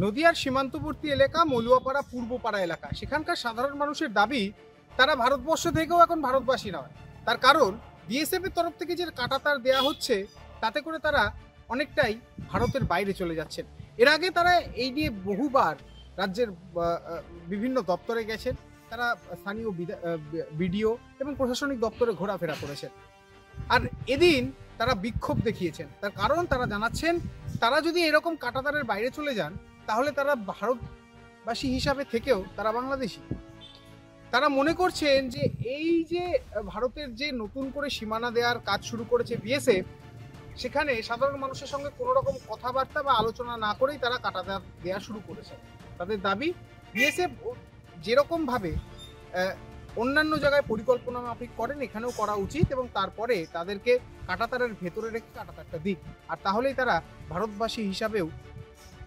নদিয়ার সীমান্তবর্তী এলাকা মলুয়াপাড়া পূর্বপাড়া এলাকা, সেখানকার সাধারণ মানুষের দাবি তারা ভারতবর্ষ থেকেও এখন ভারতবাসী নয়। তার কারণ বিএসএফ এর তরফ থেকে যে কাঁটাতার দেয়া হচ্ছে তাতে করে তারা অনেকটাই ভারতের বাইরে চলে যাচ্ছেন। এর আগে তারা এই নিয়ে বহুবার রাজ্যের বিভিন্ন দপ্তরে গেছেন, তারা স্থানীয় বিডিও এবং প্রশাসনিক দপ্তরে ঘোরাফেরা করেছেন। আর এদিন তারা বিক্ষোভ দেখিয়েছেন। তার কারণ তারা জানাচ্ছেন তারা যদি এরকম কাঁটাতারের বাইরে চলে যান তাহলে তারা ভারতবাসী হিসাবে থেকেও তারা বাংলাদেশি। তারা মনে করছেন যে এই যে ভারতের যে নতুন করে সীমানা দেওয়ার কাজ শুরু করেছে বিএসএফ, সেখানে সাধারণ মানুষের সঙ্গে কোনো রকম কথাবার্তা বা আলোচনা না করেই তারা কাঁটাতার দেওয়া শুরু করেছে। তাদের দাবি বিএসএফ যেরকম ভাবে অন্যান্য জায়গায় পরিকল্পনা মাফিক করেন এখানেও করা উচিত, এবং তারপরে তাদেরকে কাঁটাতারের ভেতরে রেখে কাঁটাতারটা দিক, আর তাহলেই তারা ভারতবাসী হিসাবেও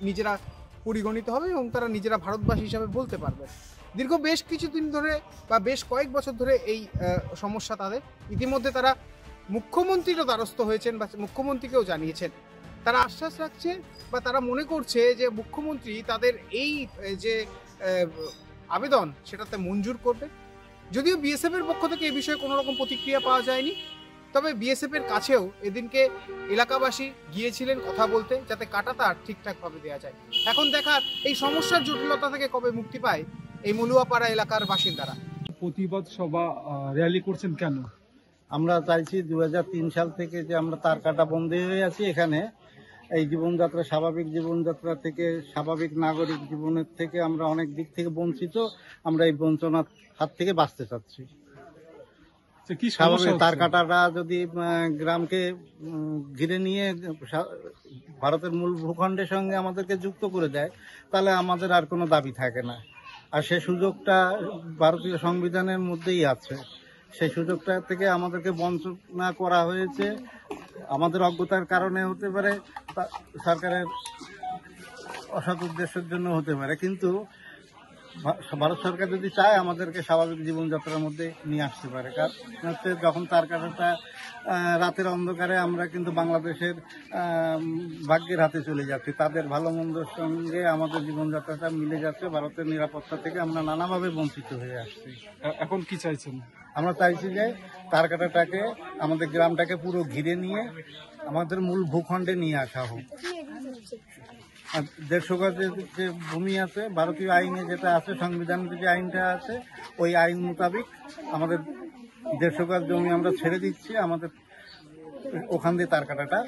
নিজেরা পরিগণিত হবে এবং তারা নিজেরা ভারতবাসী হিসাবে বলতে পারবে। দীর্ঘ বেশ কিছুদিন ধরে বা বেশ কয়েক বছর ধরে এই সমস্যা তাদের। ইতিমধ্যে তারা মুখ্যমন্ত্রীরও দ্বারস্থ হয়েছেন বা মুখ্যমন্ত্রীকেও জানিয়েছেন। তারা আশ্বাস রাখছে বা তারা মনে করছে যে মুখ্যমন্ত্রী তাদের এই যে আবেদন সেটাতে মঞ্জুর করবে। যদিও বিএসএফ এর পক্ষ থেকে এই বিষয়ে কোনো রকম প্রতিক্রিয়া পাওয়া যায়নি, তবে বিএসএফ এর কাছেও এদিনকে এলাকাবাসী গিয়েছিলেন কথা বলতে, যাতে কাঁটাতার ঠিকঠাকভাবে দেওয়া যায়। এখন দেখার এই সমস্যার জটিলতা থেকে কবে মুক্তি পায় এই মলুয়াপাড়া এলাকার বাসিন্দারা। প্রতিবাদ সভা র্যালি করছেন কেন? আমরা চাইছি 2003 সাল থেকে যে আমরা তার কাটা বন্দী হয়ে আছি এখানে, এই জীবনযাত্রা স্বাভাবিক জীবনযাত্রা থেকে, স্বাভাবিক নাগরিক জীবনের থেকে আমরা অনেক দিক থেকে বঞ্চিত। আমরা এই বঞ্চনার হাত থেকে বাঁচতে চাচ্ছি। স্বাভাবিক তার কাটাটা যদি গ্রামকে ঘিরে নিয়ে ভারতের মূল ভূখণ্ডের সঙ্গে আমাদেরকে যুক্ত করে দেয়, তাহলে আমাদের আর কোনো দাবি থাকে না। আর সে সুযোগটা ভারতীয় সংবিধানের মধ্যেই আছে। সেই সুযোগটা থেকে আমাদেরকে বঞ্চনা করা হয়েছে। আমাদের অজ্ঞতার কারণে হতে পারে, সরকারের অসৎ উদ্দেশ্যের জন্য হতে পারে, কিন্তু ভারত সরকার যদি চায় আমাদেরকে স্বাভাবিক জীবনযাত্রার মধ্যে নিয়ে আসতে পারে। কারণ হচ্ছে যখন তার কাটাটা রাতের অন্ধকারে আমরা কিন্তু বাংলাদেশের ভাগ্যের হাতে চলে যাচ্ছি, তাদের ভালো মন্দর সঙ্গে আমাদের জীবনযাত্রাটা মিলে যাচ্ছে। ভারতের নিরাপত্তা থেকে আমরা নানাভাবে বঞ্চিত হয়ে আসছি। এখন কি চাইছেন? আমরা চাইছি যে তার কাটাটাকে, আমাদের গ্রামটাকে পুরো ঘিরে নিয়ে আমাদের মূল ভূখণ্ডে নিয়ে আসা হোক। 150 গজের যে ভূমি আছে, ভারতীয় আইনে যেটা আছে, সংবিধানের যে আইনটা আছে, ওই আইন মোতাবেক আমাদের 150 গজ জমি আমরা ছেড়ে দিচ্ছি। আমাদের ওখান দিয়ে তার কাটাটা